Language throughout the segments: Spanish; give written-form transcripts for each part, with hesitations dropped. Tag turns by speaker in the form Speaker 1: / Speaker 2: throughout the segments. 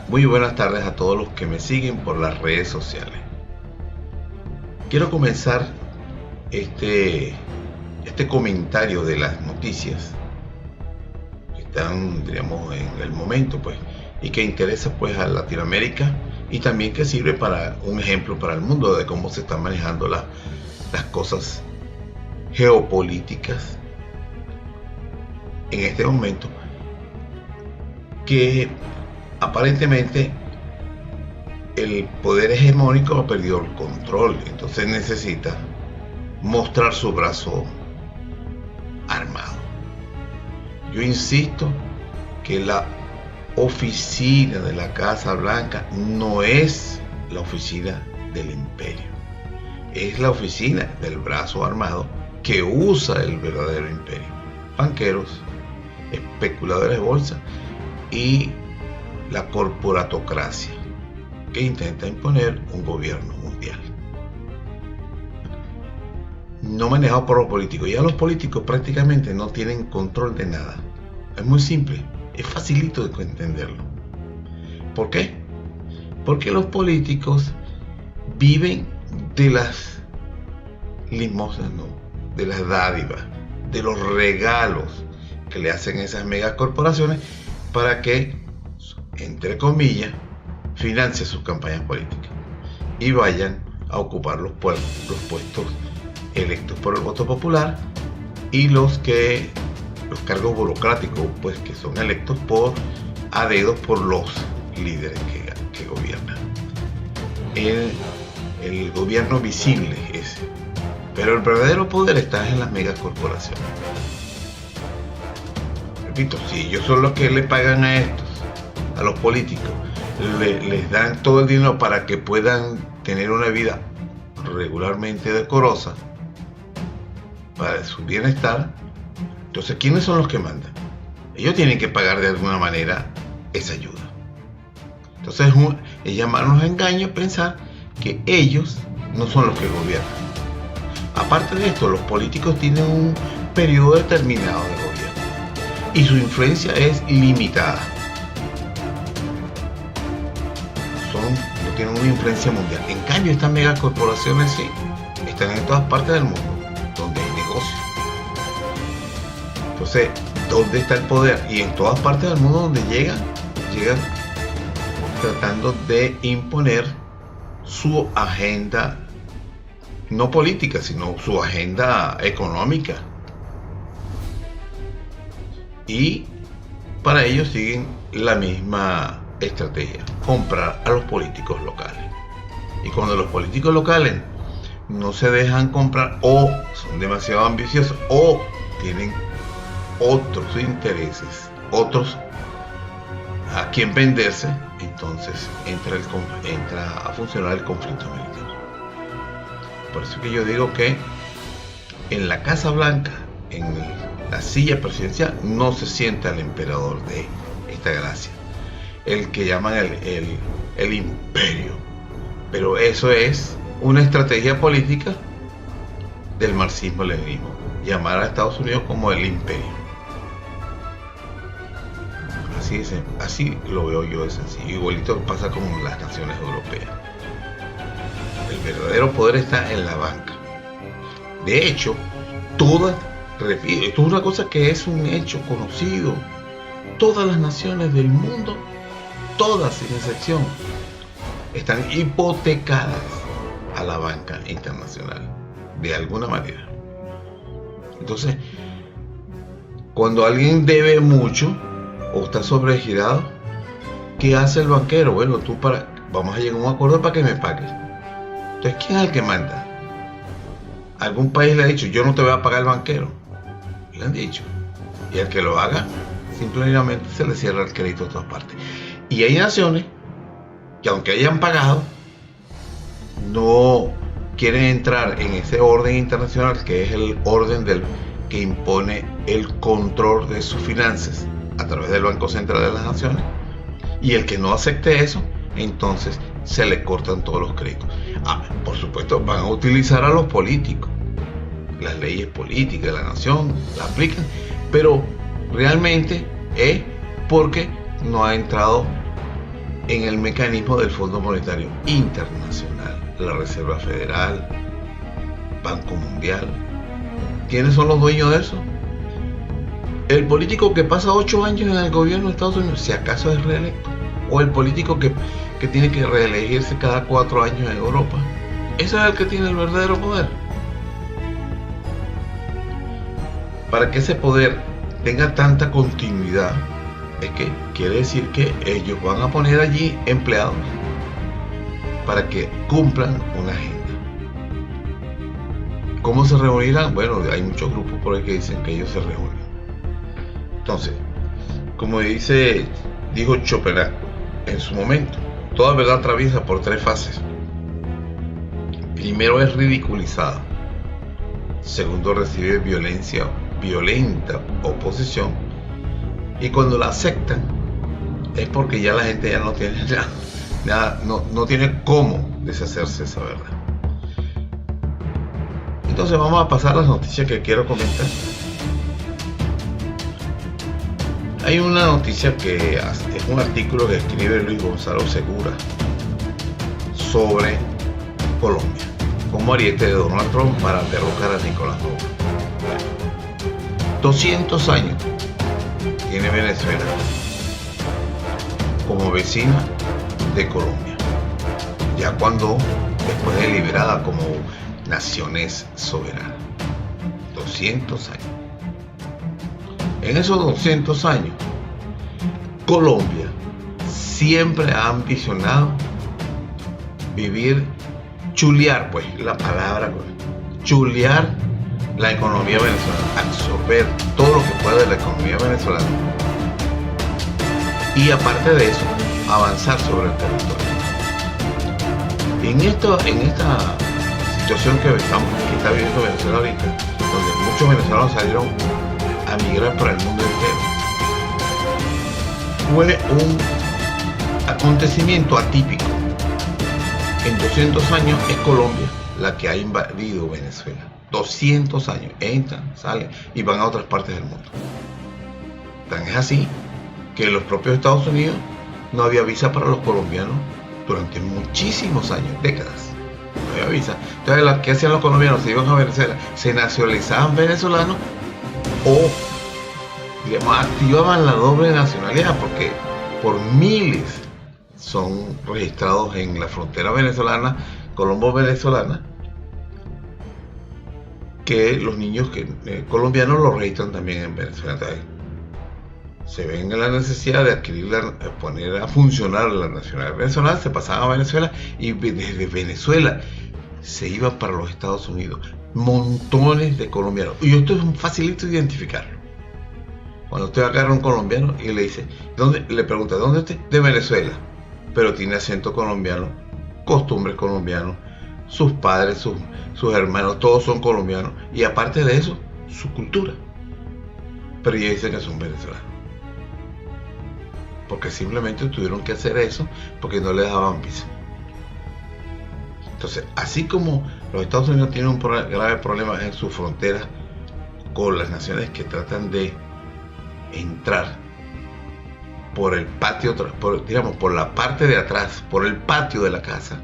Speaker 1: Muy buenas tardes a todos los que me siguen por las redes sociales. Quiero comenzar este comentario de las noticias que están, diríamos, en el momento, pues, y que interesa, pues, a Latinoamérica, y también que sirve para un ejemplo para el mundo de cómo se están manejando las cosas geopolíticas en este momento, que aparentemente el poder hegemónico ha perdido el control, entonces necesita mostrar su brazo armado. Yo insisto que la oficina de la Casa Blanca no es la oficina del imperio, es la oficina del brazo armado que usa el verdadero imperio: banqueros, especuladores de bolsa y la corporatocracia que intenta imponer un gobierno mundial, no manejado por los políticos. Ya los políticos prácticamente no tienen control de nada. Es muy simple, es facilito de entenderlo. ¿Por qué? Porque los políticos viven de las limosnas, ¿no?, de las dádivas, de los regalos que le hacen esas megacorporaciones para que, entre comillas, financie sus campañas políticas y vayan a ocupar los puestos electos por el voto popular y los cargos burocráticos, pues, que son electos a dedo por los líderes que gobiernan. El gobierno visible es ese, pero el verdadero poder está en las megacorporaciones. Repito, si ellos son los que le pagan a los políticos, les dan todo el dinero para que puedan tener una vida regularmente decorosa para su bienestar, entonces, ¿quiénes son los que mandan? Ellos tienen que pagar de alguna manera esa ayuda. Entonces, es llamarnos a engaño pensar que ellos no son los que gobiernan. Aparte de esto, los políticos tienen un periodo determinado de gobierno y su influencia es limitada. No tienen una influencia mundial. En cambio, estas megacorporaciones sí están en todas partes del mundo donde hay negocios. Entonces, ¿dónde está el poder? Y en todas partes del mundo donde llegan tratando de imponer su agenda, no política, sino su agenda económica. Y para ello siguen la misma estrategia: comprar a los políticos locales. Y cuando los políticos locales no se dejan comprar, o son demasiado ambiciosos, o tienen otros intereses, otros a quien venderse, entonces entra a funcionar el conflicto militar. Por eso que yo digo que en la Casa Blanca, en la silla presidencial, no se sienta el emperador de esta gracia, el que llaman el imperio. Pero eso es una estrategia política del marxismo-leninismo, llamar a Estados Unidos como el imperio. Así lo veo yo, de sencillo. Igualito pasa con las naciones europeas. El verdadero poder está en la banca. De hecho, esto es una cosa que es un hecho conocido. Todas las naciones del mundo, todas sin excepción, están hipotecadas a la banca internacional de alguna manera. Entonces, cuando alguien debe mucho o está sobregirado, ¿qué hace el banquero? Bueno, vamos a llegar a un acuerdo para que me pagues. Entonces, ¿quién es el que manda? Algún país le ha dicho: yo no te voy a pagar el banquero. Le han dicho. Y el que lo haga, simplemente se le cierra el crédito a todas partes. Y hay naciones que, aunque hayan pagado, no quieren entrar en ese orden internacional, que es el orden que impone el control de sus finanzas a través del Banco Central de las Naciones. Y el que no acepte eso, entonces se le cortan todos los créditos. Por supuesto, van a utilizar a los políticos. Las leyes políticas de la nación la aplican, pero realmente es porque no ha entrado en el mecanismo del Fondo Monetario Internacional, la Reserva Federal, Banco Mundial. ¿Quiénes son los dueños de eso? El político que pasa 8 años en el gobierno de Estados Unidos, si acaso es reelecto, o el político que tiene que reelegirse cada 4 años en Europa. Ese es el que tiene el verdadero poder. Para que ese poder tenga tanta continuidad, es que quiere decir que ellos van a poner allí empleados para que cumplan una agenda. ¿Cómo se reunirán? Bueno, hay muchos grupos por ahí que dicen que ellos se reúnen. Entonces, como dijo Schopenhauer en su momento, toda verdad atraviesa por 3 fases. Primero es ridiculizada. Segundo, recibe violenta oposición. Y cuando la aceptan, es porque ya la gente ya no tiene nada, no tiene cómo deshacerse de esa verdad. Entonces vamos a pasar a las noticias que quiero comentar. Hay una noticia que es un artículo que escribe Luis Gonzalo Segura sobre Colombia, como ariete de Donald Trump para derrocar a Nicolás Maduro. 200 años tiene Venezuela como vecina de Colombia, ya cuando después de liberada como naciones soberanas. 200 años. En esos 200 años, Colombia siempre ha ambicionado chulear, pues la palabra, chulear la economía venezolana, absorber todo lo que pueda de la economía venezolana y aparte de eso, avanzar sobre el territorio. En esta situación que está viviendo Venezuela ahorita, donde muchos venezolanos salieron a migrar por el mundo entero, fue un acontecimiento atípico. En 200 años es Colombia la que ha invadido Venezuela. 200 años, entran, salen y van a otras partes del mundo. Tan es así que en los propios Estados Unidos no había visa para los colombianos durante muchísimos años, décadas. No había visa. Entonces, ¿qué hacían los colombianos? Se iban a Venezuela, se nacionalizaban venezolanos o, digamos, activaban la doble nacionalidad, porque por miles son registrados en la frontera venezolana, colombo-venezolana, que los niños colombianos los registran también en Venezuela. Entonces, se ven en la necesidad de poner a funcionar la nacionalidad venezolana, se pasaban a Venezuela y desde Venezuela se iban para los Estados Unidos. Montones de colombianos. Y esto es un facilito identificarlo. Cuando usted agarra a un colombiano y le pregunta, ¿dónde usted? De Venezuela. Pero tiene acento colombiano, costumbres colombianos, sus padres, sus hermanos, todos son colombianos. Y aparte de eso, su cultura. Pero ellos dicen que son venezolanos. Porque simplemente tuvieron que hacer eso porque no les daban visa. Entonces, así como los Estados Unidos tienen un grave problema en sus fronteras con las naciones que tratan de entrar por el patio, por la parte de atrás, por el patio de la casa,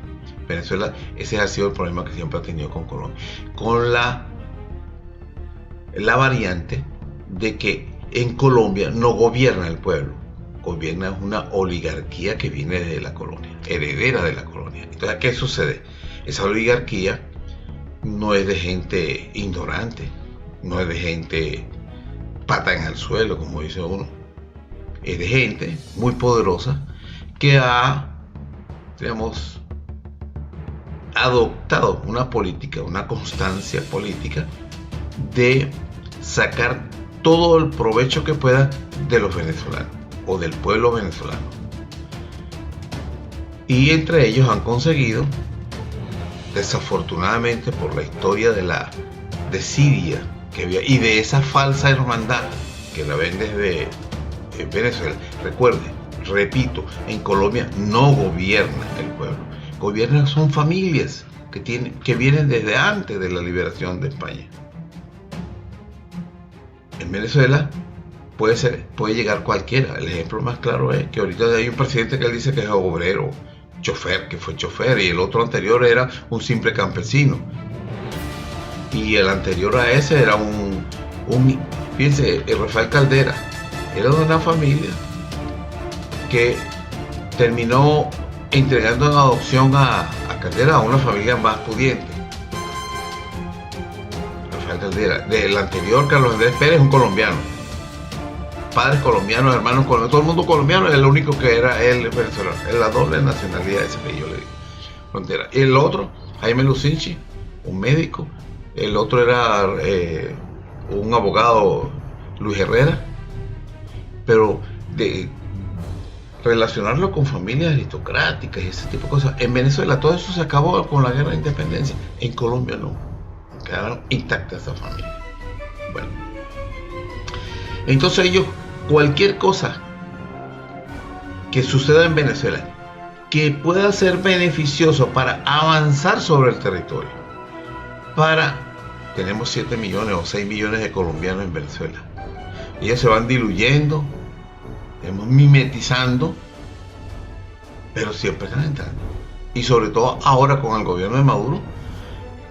Speaker 1: Venezuela, ese ha sido el problema que siempre ha tenido con Colombia. Con la variante de que en Colombia no gobierna el pueblo, gobierna una oligarquía que viene de la colonia, heredera de la colonia. Entonces, ¿qué sucede? Esa oligarquía no es de gente ignorante, no es de gente pata en el suelo, como dice uno. Es de gente muy poderosa que ha, digamos, adoptado una política, una constancia política de sacar todo el provecho que pueda de los venezolanos o del pueblo venezolano. Y entre ellos han conseguido, desafortunadamente por la historia de Siria que había, y de esa falsa hermandad que la ven desde Venezuela. Repito, en Colombia no gobierna el pueblo, gobiernan son familias que vienen desde antes de la liberación de España. En Venezuela, puede llegar cualquiera. El ejemplo más claro es que ahorita hay un presidente que él dice que es obrero, chofer, que fue chofer, y el otro anterior era un simple campesino. Y el anterior a ese era fíjense, el Rafael Caldera era de una familia que terminó entregando en adopción a Caldera a una familia más pudiente. Rafael Caldera, del anterior Carlos Andrés Pérez, un colombiano, padres colombianos, hermanos colombianos, todo el mundo colombiano, es el único que era él venezolano, es la doble nacionalidad ese que yo le digo, frontera. Y el otro, Jaime Lucinchi, un médico, el otro era un abogado, Luis Herrera, pero de relacionarlo con familias aristocráticas y ese tipo de cosas. En Venezuela todo eso se acabó con la guerra de independencia. En Colombia no. Quedaron intactas esas familias. Bueno. Entonces ellos, cualquier cosa que suceda en Venezuela que pueda ser beneficioso para avanzar sobre el territorio, tenemos 7 millones o 6 millones de colombianos en Venezuela. Ellos se van diluyendo, mimetizando, pero siempre están entrando. Y sobre todo ahora con el gobierno de Maduro,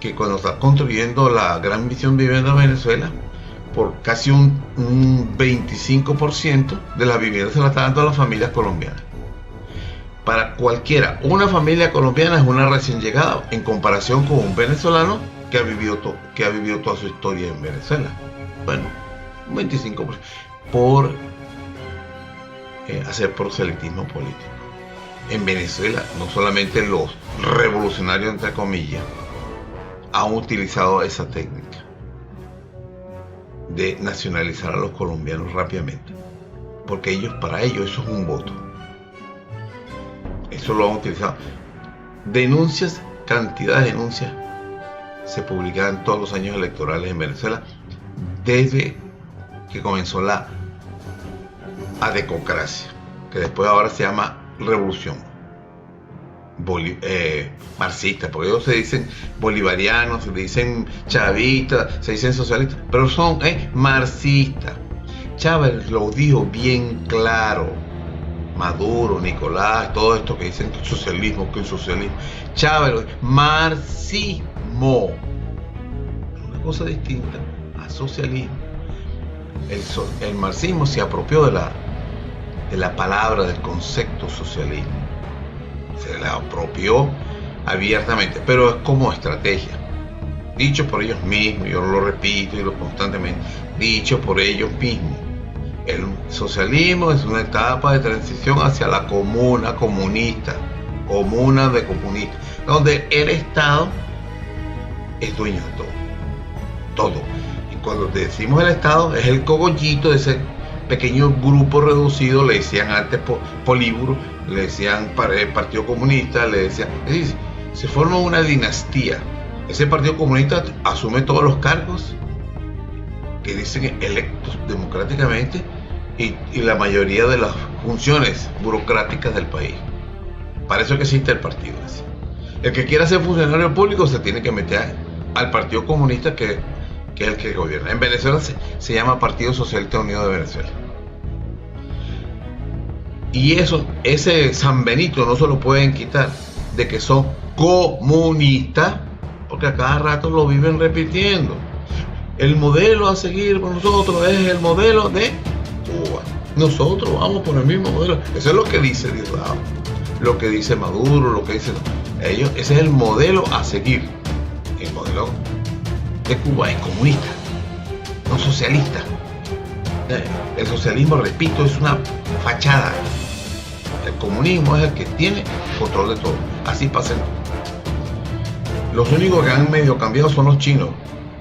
Speaker 1: que cuando está construyendo la gran misión Vivienda Venezuela, por casi un 25% de las viviendas se las está dando a las familias colombianas. Para cualquiera, una familia colombiana es una recién llegada en comparación con un venezolano que ha vivido toda su historia en Venezuela. Bueno, un 25% por hacer proselitismo político. En Venezuela, no solamente los revolucionarios, entre comillas, han utilizado esa técnica de nacionalizar a los colombianos rápidamente, porque para ellos eso es un voto. Eso lo han utilizado. Denuncias, cantidad de denuncias se publicaban todos los años electorales en Venezuela desde que comenzó la adecocracia, que después ahora se llama revolución marxista, porque ellos se dicen bolivarianos, se dicen chavistas, se dicen socialistas, pero son marxistas. Chávez lo dijo bien claro, Maduro, Nicolás, todo esto que dicen socialismo, que es socialismo. Chávez, marxismo, una cosa distinta a socialismo. El marxismo se apropió de la palabra, del concepto socialismo. Se la apropió abiertamente, pero es como estrategia. Dicho por ellos mismos, yo lo repito y lo constantemente, dicho por ellos mismos. El socialismo es una etapa de transición hacia la comuna comunista, comuna de comunistas, donde el Estado es dueño de todo. Y cuando decimos el Estado, es el cogollito de ese pequeño grupo reducido, le decían antes Políburo, le decían Partido Comunista, le decían, es decir, se forma una dinastía. Ese Partido Comunista asume todos los cargos que dicen electos democráticamente y la mayoría de las funciones burocráticas del país. Para eso es que existe el partido ese. El que quiera ser funcionario público se tiene que meter al Partido Comunista, que es el que gobierna. En Venezuela se llama Partido Socialista Unido de Venezuela. Y ese San Benito no se lo pueden quitar de que son comunistas, porque a cada rato lo viven repitiendo. El modelo a seguir por nosotros es el modelo de Cuba. Nosotros vamos por el mismo modelo. Eso es lo que dice Diosdado, lo que dice Maduro, lo que dicen ellos. Ese es el modelo a seguir. El modelo de Cuba es comunista, no socialista. El socialismo, repito, es una fachada. El comunismo es el que tiene control de todo. Así pasa. Los únicos que han medio cambiado son los chinos,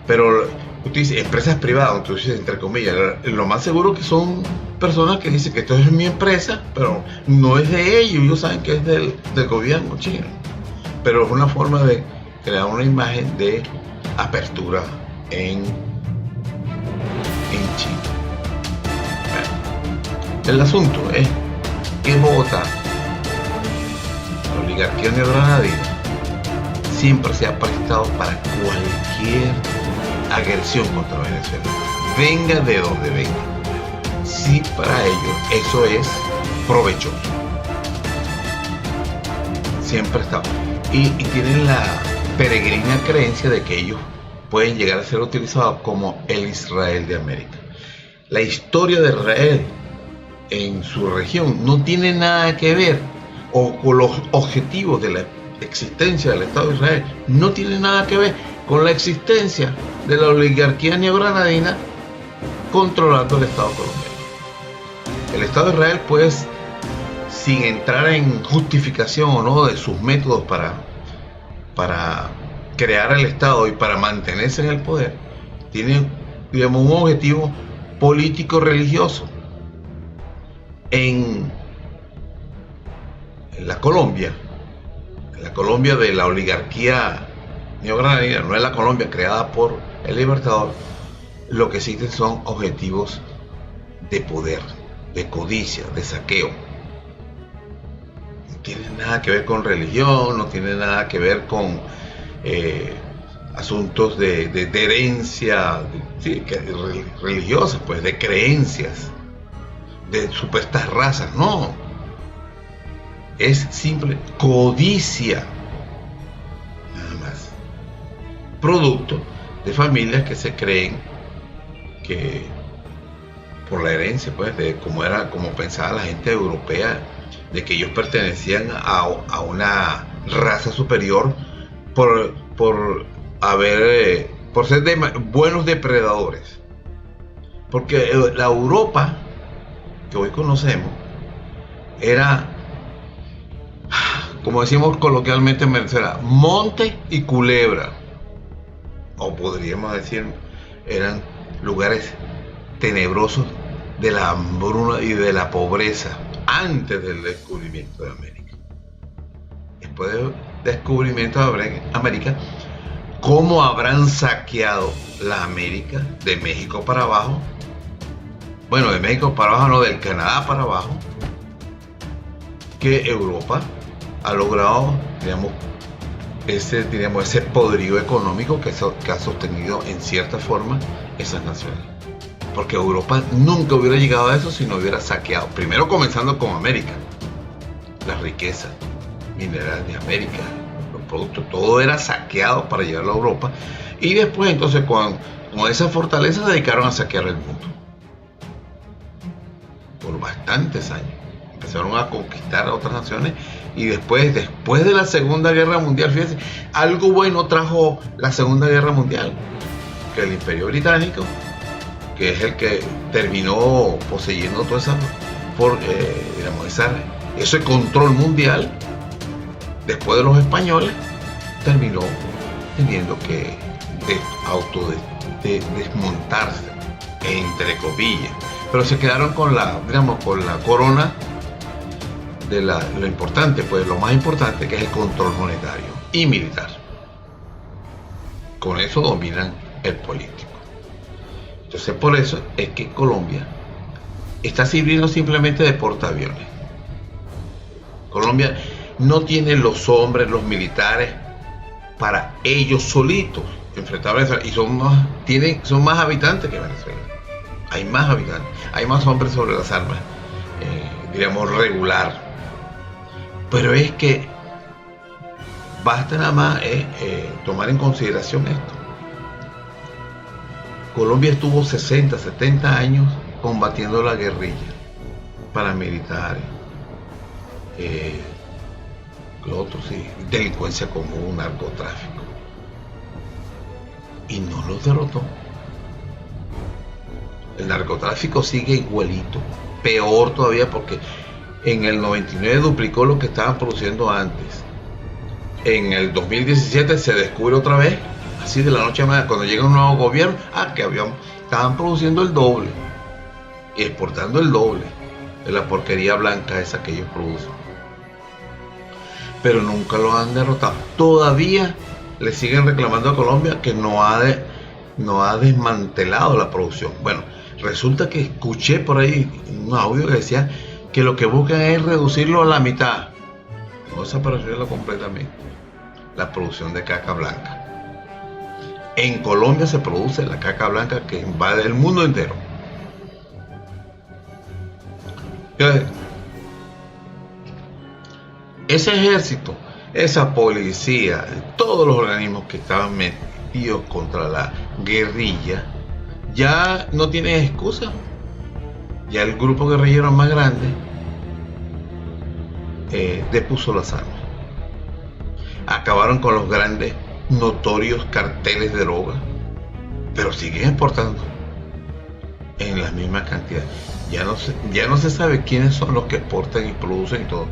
Speaker 1: pero usted dice empresas privadas, entonces entre comillas, lo más seguro que son personas que dicen que esto es mi empresa, pero no es de ellos saben que es del gobierno chino, pero es una forma de crear una imagen de apertura en China. Bueno, el asunto es que Bogotá, la oligarquía neogranadina, siempre se ha prestado para cualquier agresión contra Venezuela, venga de donde venga. si para ellos eso es provechoso. Siempre está. Y tienen la peregrina creencia de que ellos pueden llegar a ser utilizados como el Israel de América. La historia de Israel en su región no tiene nada que ver, o con los objetivos de la existencia del Estado de Israel, no tiene nada que ver con la existencia de la oligarquía neogranadina controlando el Estado colombiano. El Estado de Israel, pues, sin entrar en justificación o no de sus métodos para crear el Estado y para mantenerse en el poder, tiene, digamos, un objetivo político-religioso. En la Colombia de la oligarquía neogranadina, no es la Colombia creada por el Libertador, lo que existen son objetivos de poder, de codicia, de saqueo. No tiene nada que ver con religión, no tiene nada que ver con asuntos de herencia, religiosa, pues, de creencias, de supuestas razas, no. Es simple codicia, nada más. Producto de familias que se creen que por la herencia, pues, de como pensaba la gente europea, de que ellos pertenecían a una raza superior por ser buenos depredadores. Porque la Europa que hoy conocemos era, como decimos coloquialmente en Venezuela, monte y culebra, o podríamos decir, eran lugares tenebrosos de la hambruna y de la pobreza antes del descubrimiento de América. Después del descubrimiento de América, ¿cómo habrán saqueado la América de México para abajo? Bueno, de México para abajo, no, del Canadá para abajo, que Europa ha logrado, digamos, ese poderío económico que ha sostenido en cierta forma esas naciones. Porque Europa nunca hubiera llegado a eso si no hubiera saqueado, primero comenzando con América, las riquezas minerales de América, los productos, todo era saqueado para llevarlo a Europa, y después entonces con esa fortaleza se dedicaron a saquear el mundo. Por bastantes años empezaron a conquistar a otras naciones, y después de la Segunda Guerra Mundial, fíjense, algo bueno trajo la Segunda Guerra Mundial, que el Imperio Británico, que es el que terminó poseyendo toda ese control mundial, después de los españoles, terminó teniendo que desmontarse, entre comillas, pero se quedaron con la corona de lo importante, pues lo más importante, que es el control monetario y militar. Con eso dominan el político. Entonces, por eso es que Colombia está sirviendo simplemente de portaaviones. Colombia no tiene los hombres, los militares, para ellos solitos enfrentar a Venezuela, y son más habitantes que Venezuela. Hay más habitantes, hay más hombres sobre las armas, diríamos regular. Pero es que basta nada más tomar en consideración esto. Colombia estuvo 60, 70 años combatiendo la guerrilla, paramilitares, delincuencia común, narcotráfico, y no los derrotó. El narcotráfico sigue igualito, peor todavía, porque en el 99 duplicó lo que estaban produciendo antes. En el 2017 se descubre otra vez, así de la noche a la mañana, cuando llega un nuevo gobierno, estaban produciendo el doble y exportando el doble de la porquería blanca esa que ellos producen. Pero nunca lo han derrotado. Todavía le siguen reclamando a Colombia que no ha desmantelado la producción. Bueno, resulta que escuché por ahí un audio que decía que lo que buscan es reducirlo a la mitad, no desaparecerlo completamente, la producción de caca blanca. En Colombia se produce la caca blanca que invade el mundo entero. Ese ejército, esa policía, todos los organismos que estaban metidos contra la guerrilla, ya no tienen excusa. Ya el grupo guerrillero más grande depuso las armas. Acabaron con los grandes, notorios carteles de droga, pero siguen exportando en las mismas cantidades. Ya no se sabe quiénes son los que exportan y producen todo.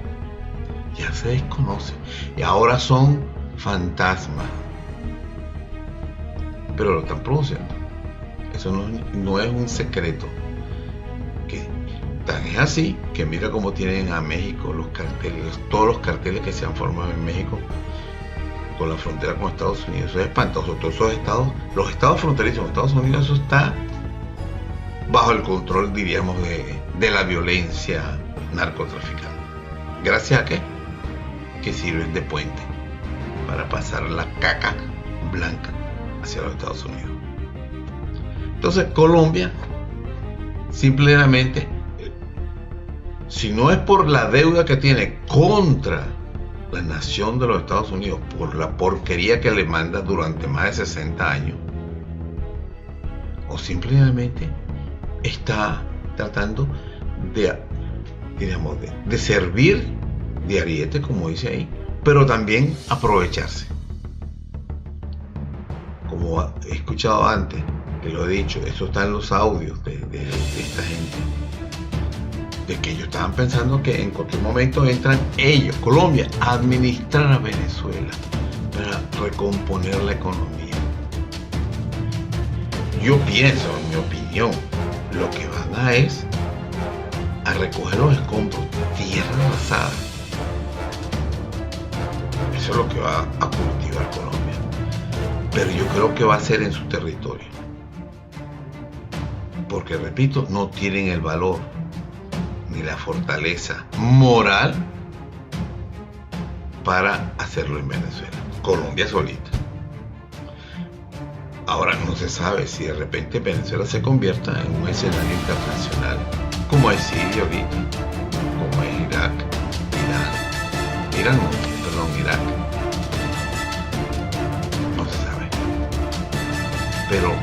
Speaker 1: Ya se desconoce. Y ahora son fantasmas. Pero lo están produciendo. Eso no es un secreto. Que tan es así que mira cómo tienen a México los carteles, todos los carteles que se han formado en México con la frontera con Estados Unidos. Eso es espantoso. Todos esos estados, los estados fronterizos de Estados Unidos, eso está bajo el control, diríamos, de la violencia narcotraficante. ¿Gracias a qué? Que sirven de puente para pasar la caca blanca hacia los Estados Unidos. Entonces Colombia, simplemente, si no es por la deuda que tiene contra la nación de los Estados Unidos, por la porquería que le manda durante más de 60 años, o simplemente está tratando de servir de ariete, como dice ahí, pero también aprovecharse. Como he escuchado antes, que lo he dicho, eso está en los audios de esta gente, de que ellos estaban pensando que en cualquier momento entran ellos, Colombia, a administrar a Venezuela para recomponer la economía. Yo pienso, en mi opinión, lo que van es a recoger los escombros, tierra arrasada. Eso es lo que va a cultivar Colombia. Pero yo creo que va a ser en su territorio. Porque, repito, no tienen el valor ni la fortaleza moral para hacerlo en Venezuela. Colombia solita. Ahora no se sabe si de repente Venezuela se convierta en un escenario internacional, como es Siria ahorita, como es Irak, Irak. No se sabe. Pero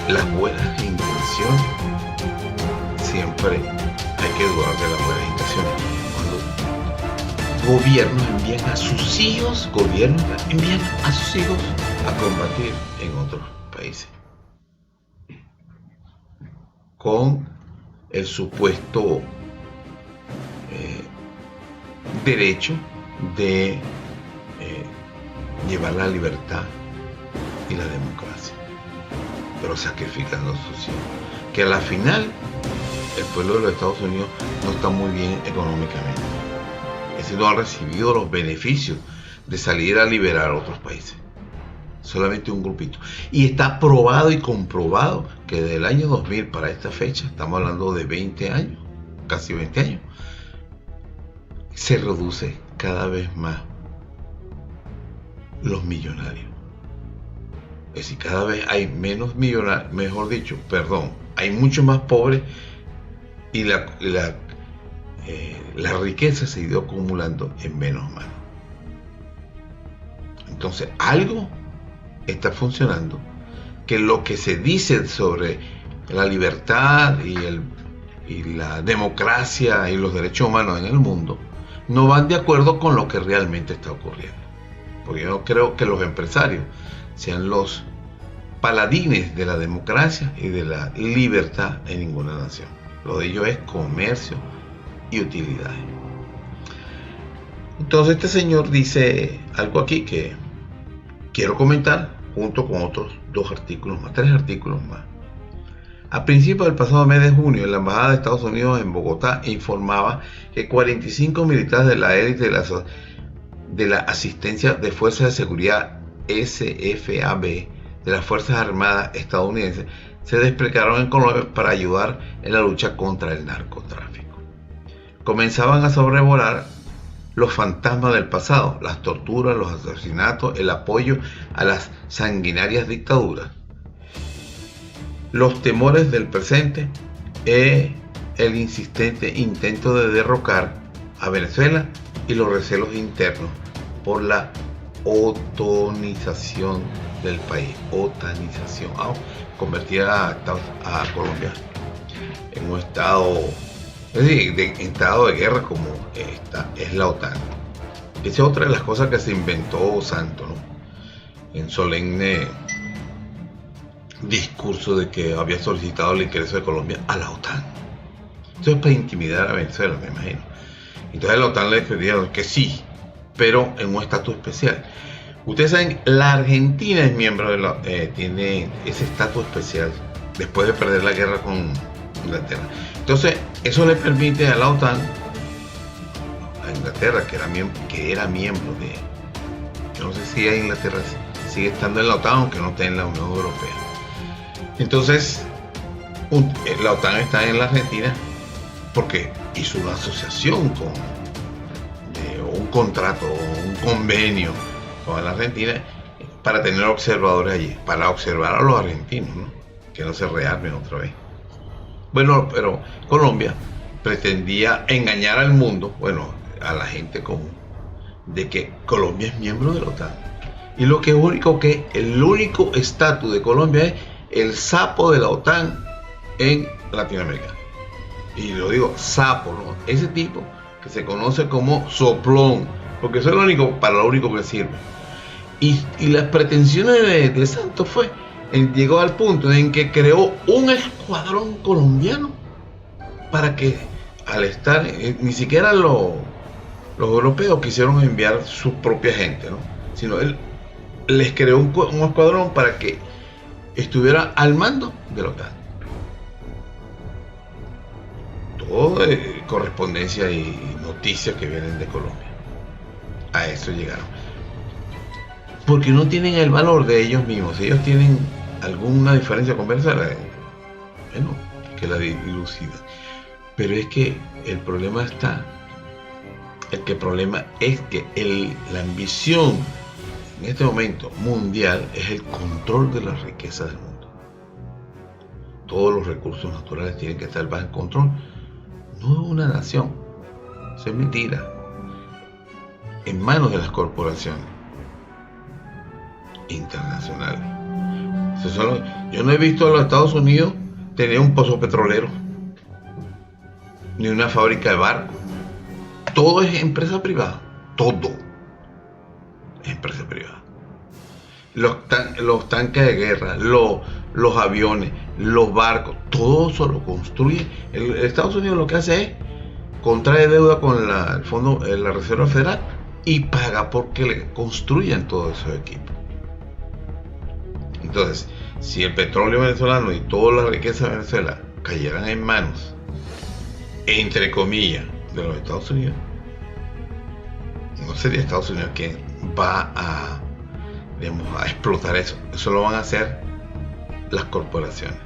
Speaker 1: las buenas intenciones, siempre hay que dudar de las buenas intenciones. Cuando gobiernos envían a sus hijos, a combatir en otros países con el supuesto derecho de llevar la libertad y la democracia, pero sacrificando a sus hijos, que a la final el pueblo de los Estados Unidos no está muy bien económicamente, es decir, no ha recibido los beneficios de salir a liberar a otros países, solamente un grupito. Y está probado y comprobado que desde el año 2000 para esta fecha, estamos hablando de 20 años, casi 20 años, se reduce cada vez más los millonarios. Es decir, cada vez hay menos millonarios, hay mucho más pobres, y la riqueza se ha ido acumulando en menos manos. Entonces, algo está funcionando, que lo que se dice sobre la libertad y la democracia y los derechos humanos en el mundo no van de acuerdo con lo que realmente está ocurriendo. Porque yo no creo que los empresarios sean los paladines de la democracia y de la libertad en ninguna nación. Lo de ellos es comercio y utilidades. Entonces este señor dice algo aquí que quiero comentar junto con otros 3 artículos más. A principios del pasado mes de junio, la Embajada de Estados Unidos en Bogotá informaba que 45 militares de la élite de la Asistencia de Fuerzas de Seguridad SFAB de las Fuerzas Armadas estadounidenses se desplegaron en Colombia para ayudar en la lucha contra el narcotráfico. Comenzaban a sobrevolar los fantasmas del pasado, las torturas, los asesinatos, el apoyo a las sanguinarias dictaduras, los temores del presente e el insistente intento de derrocar a Venezuela y los recelos internos por la otanización del país. Otanización. Convertir a Colombia en un estado, es decir, en estado de guerra como es la OTAN. Esa es otra de las cosas que se inventó Santos, ¿no? En solemne discurso de que había solicitado el ingreso de Colombia a la OTAN. Eso es para intimidar a Venezuela, me imagino. Entonces la OTAN le dijeron que sí, pero en un estatus especial. Ustedes saben, la Argentina es miembro de tiene ese estatus especial después de perder la guerra con Inglaterra. Entonces, eso le permite a la OTAN, a Inglaterra, que era miembro de... Yo no sé si Inglaterra sigue estando en la OTAN, aunque no esté en la Unión Europea. Entonces, la OTAN está en la Argentina porque hizo una asociación un contrato, un convenio con la Argentina para tener observadores allí, para observar a los argentinos, ¿no? Que no se rearmen otra vez. Bueno, pero Colombia pretendía engañar al mundo, bueno, a la gente común, de que Colombia es miembro de la OTAN. Y el único estatus de Colombia es el sapo de la OTAN en Latinoamérica. Y lo digo, sapo, ¿no? Ese tipo que se conoce como soplón, porque eso es lo único que sirve. Y las pretensiones de Santos llegó al punto en que creó un escuadrón colombiano para que al estar, ni siquiera los europeos quisieron enviar su propia gente, ¿no? Sino él les creó un escuadrón para que estuviera al mando de la OTAN. Todo correspondencia y noticias que vienen de Colombia. A eso llegaron. Porque no tienen el valor de ellos mismos. Si ellos tienen alguna diferencia con Venezuela, bueno, que la dilucidan. Pero es que el problema es que la ambición en este momento mundial es el control de las riquezas del mundo. Todos los recursos naturales tienen que estar bajo control. No de una nación, eso es mentira, en manos de las corporaciones internacionales. Yo no he visto a los Estados Unidos tener un pozo petrolero, ni una fábrica de barcos. Todo es empresa privada, todo es empresa privada. Los tanques de guerra, los aviones, los barcos, todo eso lo construye. El Estados Unidos lo que hace es contrae deuda con el fondo, la Reserva Federal, y paga porque le construyan todos esos equipos. Entonces, si el petróleo venezolano y toda la riqueza de Venezuela cayeran en manos, entre comillas, de los Estados Unidos, no sería Estados Unidos quien va a explotar eso. Eso lo van a hacer las corporaciones.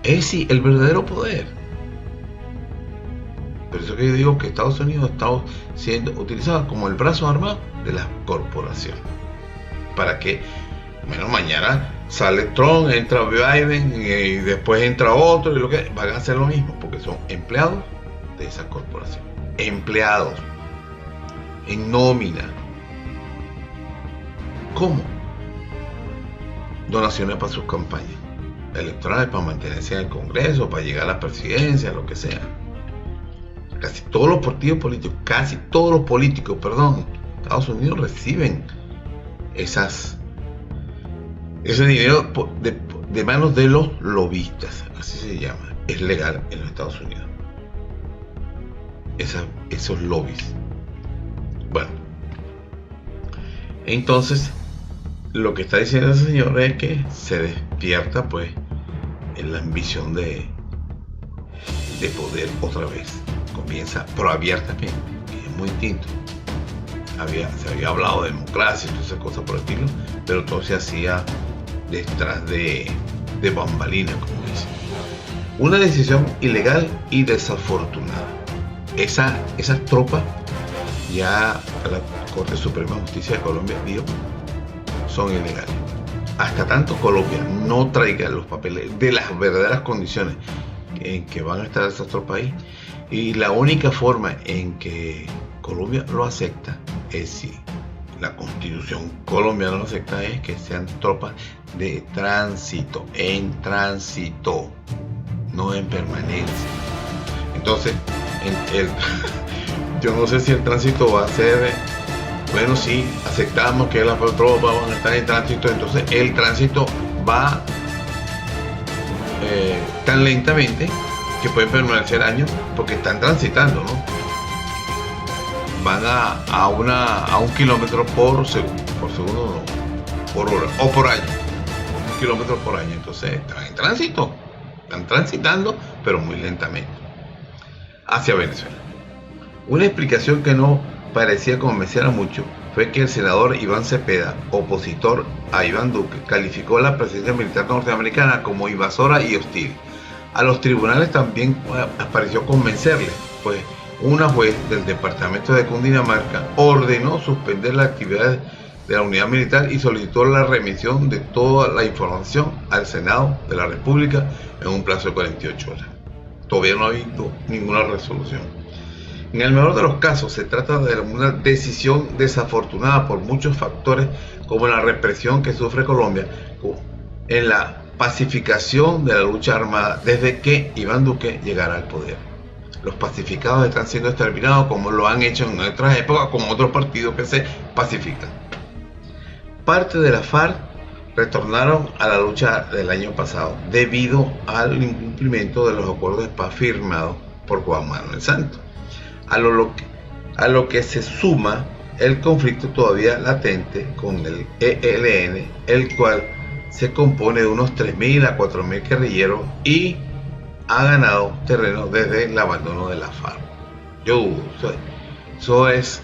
Speaker 1: Es sí, el verdadero poder. Por eso que yo digo que Estados Unidos está siendo utilizado como el brazo armado de las corporaciones. Para que, bueno, mañana sale Trump, entra Biden y después entra otro, y lo que van a hacer lo mismo, porque son empleados de esas corporaciones. Empleados en nómina. ¿Cómo? Donaciones para sus campañas electorales, para mantenerse en el Congreso, para llegar a la presidencia, lo que sea. Casi todos los partidos políticos, Estados Unidos reciben ese dinero de manos de los lobistas, así se llama. Es legal en los Estados Unidos. Esos lobbies. Bueno, entonces lo que está diciendo ese señor es que se despierta pues en la ambición de poder otra vez. Comienza, pero abiertamente, que es muy distinto. Se había hablado de democracia y todas esas cosas por el estilo, pero todo se hacía detrás de bambalinas, como dicen. Una decisión ilegal y desafortunada. Esas tropas, ya la Corte Suprema de Justicia de Colombia dijo, son ilegales. Hasta tanto Colombia no traiga los papeles de las verdaderas condiciones en que van a estar esas tropas ahí. Y la única forma en que Colombia lo acepta es si la Constitución colombiana lo acepta, es que sean tropas de tránsito, en tránsito, no en permanencia. Entonces, yo no sé si el tránsito va a ser, bueno, sí, aceptamos que las tropas van a estar en tránsito, entonces el tránsito va tan lentamente que pueden permanecer años porque están transitando, ¿no? Van a 1 kilómetro por segundo, no, por hora o por año, 1 kilómetro por año. Entonces están en tránsito, están transitando, pero muy lentamente hacia Venezuela. Una explicación que no parecía convencer a mucho fue que el senador Iván Cepeda, opositor a Iván Duque, calificó la presencia militar norteamericana como invasora y hostil. A los tribunales también pareció convencerle, pues una juez del departamento de Cundinamarca ordenó suspender las actividades de la unidad militar y solicitó la remisión de toda la información al Senado de la República en un plazo de 48 horas. Todavía no ha habido ninguna resolución. En el mejor de los casos se trata de una decisión desafortunada por muchos factores, como la represión que sufre Colombia en la pacificación de la lucha armada desde que Iván Duque llegara al poder. Los pacificados están siendo exterminados como lo han hecho en otras épocas con otros partidos que se pacifican. Parte de la FARC retornaron a la lucha del año pasado debido al incumplimiento de los acuerdos de paz firmados por Juan Manuel Santos, a lo que se suma el conflicto todavía latente con el ELN, el cual se compone de unos 3.000 a 4.000 guerrilleros y ha ganado terreno desde el abandono de la FARC. Yo dudo, eso es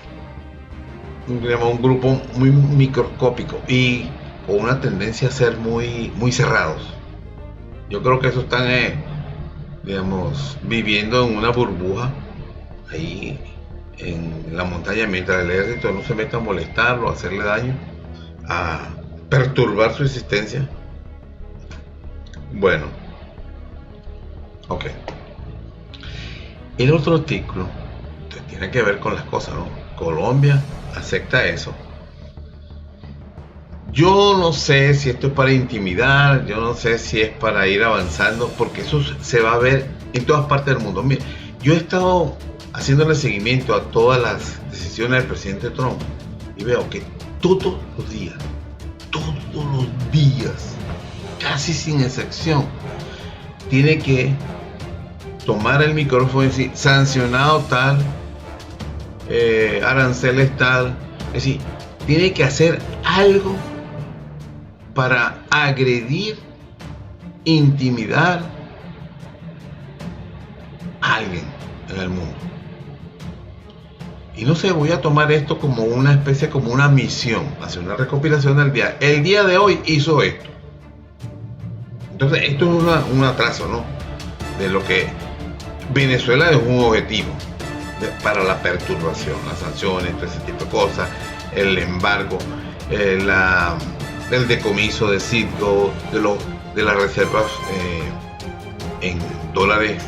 Speaker 1: un grupo muy microscópico y con una tendencia a ser muy cerrados. Yo creo que eso están viviendo en una burbuja ahí en la montaña, mientras el ejército no se meta a molestarlo, a hacerle daño, a perturbar su existencia. Bueno, ok. El otro artículo tiene que ver con las cosas, ¿no? Colombia acepta eso. Yo no sé si esto es para intimidar, yo no sé si es para ir avanzando, porque eso se va a ver en todas partes del mundo. Mira, yo he estado haciéndole seguimiento a todas las decisiones del presidente Trump y veo que todos los días, casi sin excepción, tiene que tomar el micrófono y decir sancionado tal, aranceles tal, es decir, tiene que hacer algo para agredir, intimidar a alguien en el mundo. Y no sé, voy a tomar esto como una especie, como una misión, hacer una recopilación del día. El día de hoy hizo esto. Entonces, esto es un atraso, ¿no? De lo que Venezuela es un objetivo para la perturbación, las sanciones, todo ese tipo de cosas, el embargo, el decomiso de Citgo, de las reservas en dólares,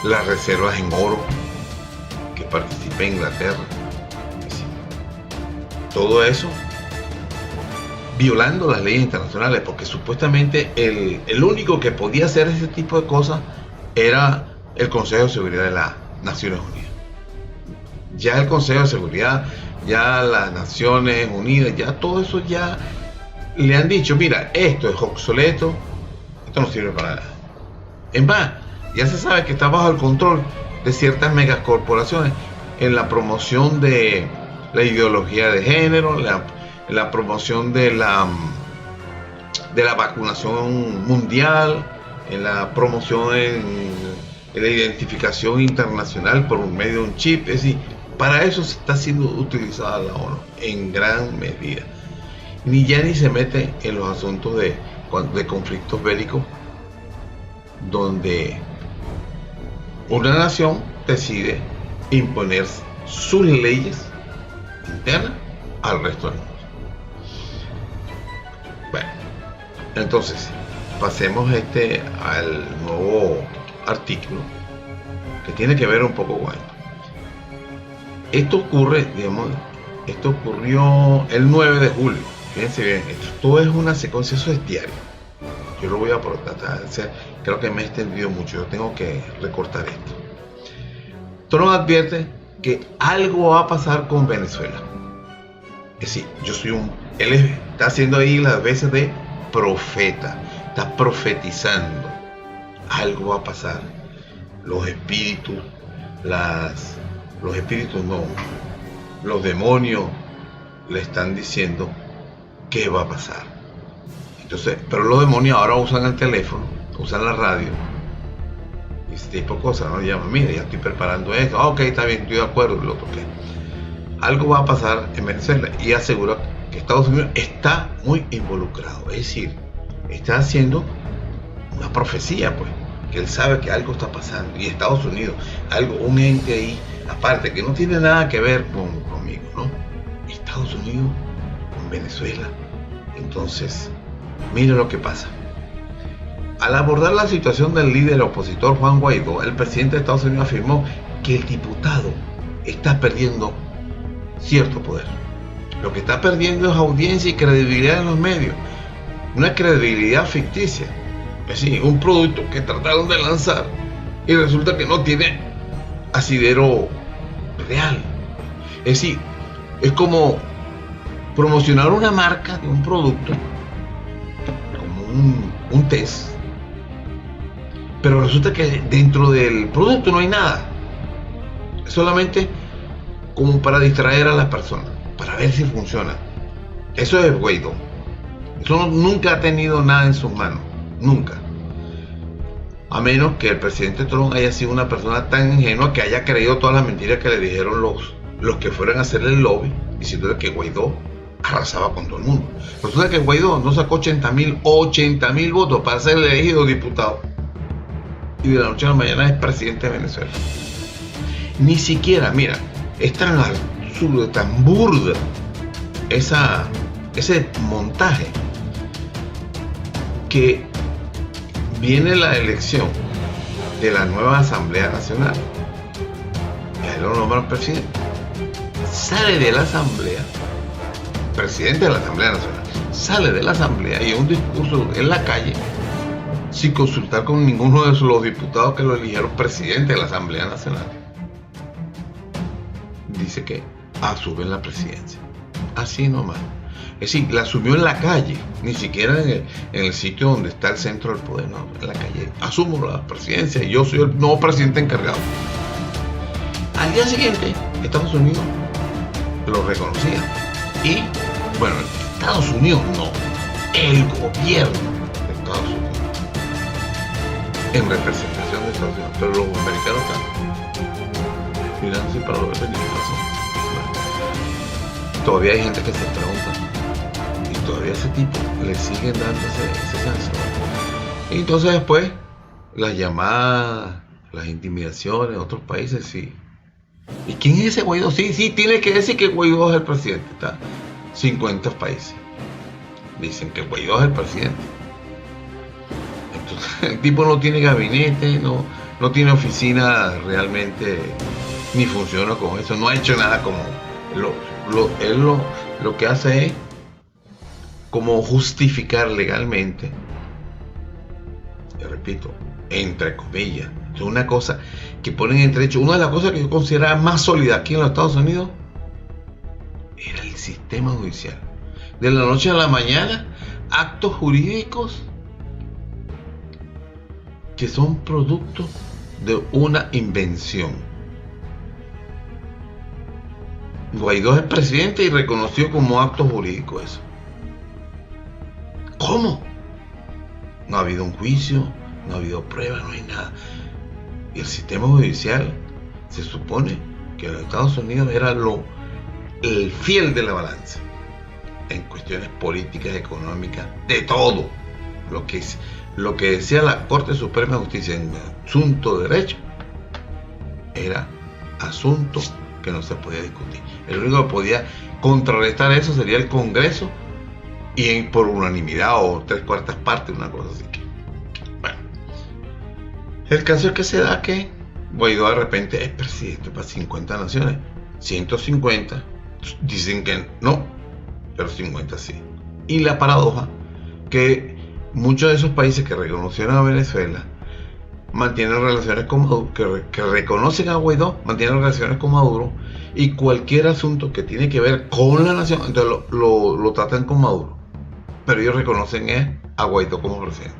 Speaker 1: las reservas en oro que participa Inglaterra. Todo eso violando las leyes internacionales, porque supuestamente el único que podía hacer ese tipo de cosas era el Consejo de Seguridad de las Naciones Unidas. Ya el Consejo de Seguridad, ya las Naciones Unidas, ya todo eso ya le han dicho, mira, esto es obsoleto, esto no sirve para nada. Es más, ya se sabe que está bajo el control de ciertas megacorporaciones en la promoción de la ideología de género, la promoción de la vacunación mundial, en la promoción en la identificación internacional por medio de un chip. Es decir, para eso se está siendo utilizada la ONU en gran medida. Ni se mete en los asuntos de conflictos bélicos donde una nación decide imponer sus leyes internas al resto del mundo. Bueno, entonces pasemos al nuevo artículo que tiene que ver un poco con esto. Esto ocurrió el 9 de julio. Fíjense bien, esto es una secuencia, eso es diario. Yo lo voy a tratar, creo que me he extendido mucho, yo tengo que recortar esto. Trump advierte que algo va a pasar con Venezuela. Es decir, él está haciendo ahí las veces de profeta, está profetizando. Algo va a pasar. Los demonios le están diciendo qué va a pasar. Entonces, pero los demonios ahora usan el teléfono, usan la radio, y ese tipo de cosas, ¿no? Llaman, mira, ya estoy preparando esto, ok, está bien, estoy de acuerdo, lo toqué. Algo va a pasar en Venezuela y asegura que Estados Unidos está muy involucrado, es decir, está haciendo una profecía, pues, que él sabe que algo está pasando, y Estados Unidos, un ente ahí, aparte, que no tiene nada que ver conmigo, ¿no? Estados Unidos con Venezuela. Entonces, mire lo que pasa. Al abordar la situación del líder opositor Juan Guaidó, el presidente de Estados Unidos afirmó que el diputado está perdiendo cierto poder. Lo que está perdiendo es audiencia y credibilidad en los medios. Una credibilidad ficticia. Es decir, un producto que trataron de lanzar y resulta que no tiene asidero real. Es decir, es como promocionar una marca de un producto como un test, pero resulta que dentro del producto no hay nada, es solamente como para distraer a las personas, para ver si funciona. Eso es Guaidó. Eso nunca ha tenido nada en sus manos, nunca, a menos que el presidente Trump haya sido una persona tan ingenua que haya creído todas las mentiras que le dijeron los que fueron a hacerle el lobby, diciéndole que Guaidó arrasaba con todo el mundo. Resulta que Guaidó no sacó 80.000 votos para ser elegido diputado, y de la noche a la mañana es presidente de Venezuela. Ni siquiera, mira, es tan absurdo, tan burda ese montaje, que viene la elección de la nueva Asamblea Nacional y ahí lo nombran presidente. Sale de la Asamblea, presidente de la Asamblea Nacional, sale de la Asamblea y un discurso en la calle sin consultar con ninguno de los diputados que lo eligieron presidente de la Asamblea Nacional. Dice que asume la presidencia, así nomás. Es decir, la asumió en la calle, ni siquiera en el sitio donde está el centro del poder, no, en la calle. Asumo la presidencia y yo soy el nuevo presidente encargado. Al día siguiente, Estados Unidos lo reconocía. Y, bueno, Estados Unidos no, el gobierno de Estados Unidos, en representación de Estados Unidos, pero los americanos están mirándose para ver qué pasó. Todavía hay gente que se pregunta, y todavía ese tipo le siguen dando ese sanción. Y entonces después, las llamadas, las intimidaciones en otros países, sí. ¿Y quién es ese Guaidó? Sí, tiene que decir que Guaidó es el presidente. Está 50 países dicen que Guaidó es el presidente. Entonces, el tipo no tiene gabinete, no tiene oficina realmente, ni funciona con eso, no ha hecho nada como él lo que hace es como justificar legalmente, y repito, entre comillas, es una cosa que ponen entre hechos. Una de las cosas que yo consideraba más sólida aquí en los Estados Unidos era el sistema judicial. De la noche a la mañana, actos jurídicos que son producto de una invención. Guaidó es el presidente y reconoció como acto jurídico eso. ¿Cómo? No ha habido un juicio, no ha habido pruebas, no hay nada. Y el sistema judicial se supone que en los Estados Unidos era el fiel de la balanza en cuestiones políticas, económicas, de todo. Lo que decía la Corte Suprema de Justicia en asunto de derecho era asunto que no se podía discutir. El único que podía contrarrestar eso sería el Congreso, y por unanimidad o 3/4 partes, una cosa así. Bueno, El caso es que se da que Guaidó de repente es presidente para 50 naciones. 150 dicen que no, pero 50 sí. Y la paradoja que muchos de esos países que reconocieron a Venezuela mantienen relaciones con Maduro, que reconocen a Guaidó, mantienen relaciones con Maduro, y cualquier asunto que tiene que ver con la nación, entonces lo tratan con Maduro. Pero ellos reconocen a Guaidó como presidente.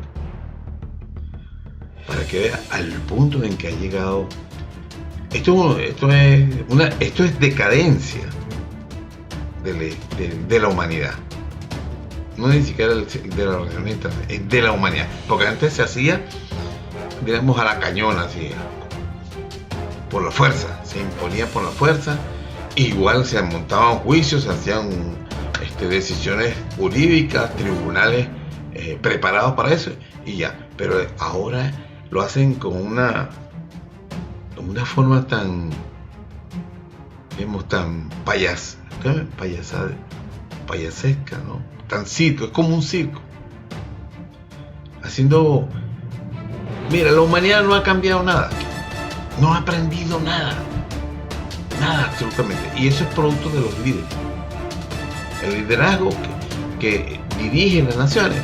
Speaker 1: Para que vea al punto en que ha llegado. Esto es decadencia de la humanidad. No ni siquiera de la relación internacional, es de la humanidad. Porque antes se hacía, digamos, a la cañona, así, por la fuerza, se imponía por la fuerza. Igual se montaban juicios, se hacían decisiones jurídicas, tribunales preparados para eso, y ya. Pero ahora lo hacen con una forma tan, digamos, tan payasesca, ¿no? Tan circo, es como un circo. Haciendo, mira, la humanidad no ha cambiado nada, no ha aprendido nada, absolutamente. Y eso es producto de los líderes. El liderazgo que dirige las naciones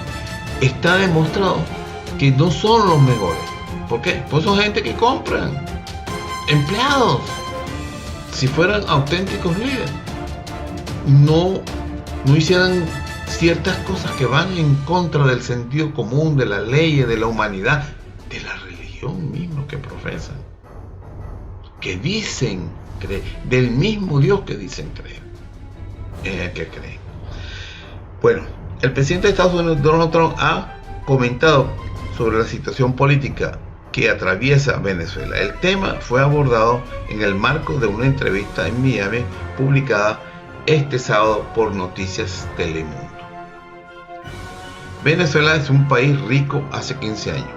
Speaker 1: está demostrado que no son los mejores. ¿Por qué? Pues son gente que compran, empleados. Si fueran auténticos líderes, no hicieran ciertas cosas que van en contra del sentido común, de las leyes, de la humanidad, de la religión misma que profesan, que dicen creer, del mismo Dios que dicen creer, en el que creen. Bueno, el presidente de Estados Unidos, Donald Trump, ha comentado sobre la situación política que atraviesa Venezuela. El tema fue abordado en el marco de una entrevista en Miami publicada este sábado por Noticias Telemundo. Venezuela es un país rico hace 15 años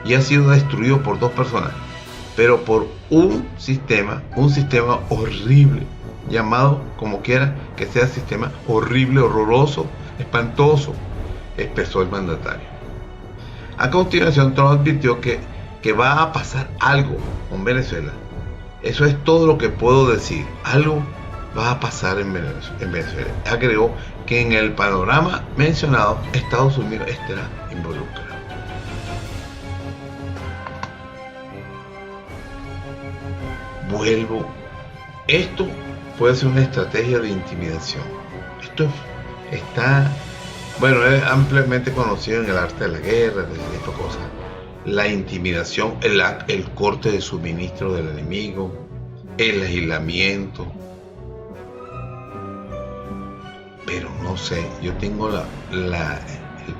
Speaker 1: y ha sido destruido por dos personas, pero por un sistema horrible, llamado como quiera que sea, sistema horrible, horroroso, espantoso, expresó el mandatario. A continuación, Trump advirtió que va a pasar algo con Venezuela. Eso es todo lo que puedo decir. Algo va a pasar en Venezuela. Agregó que en el panorama mencionado, Estados Unidos estará involucrado. Vuelvo. Esto puede ser una estrategia de intimidación. Esto está, bueno, es ampliamente conocido en el arte de la guerra, de estas cosas. La intimidación, el corte de suministro del enemigo, el aislamiento. Pero no sé, yo tengo el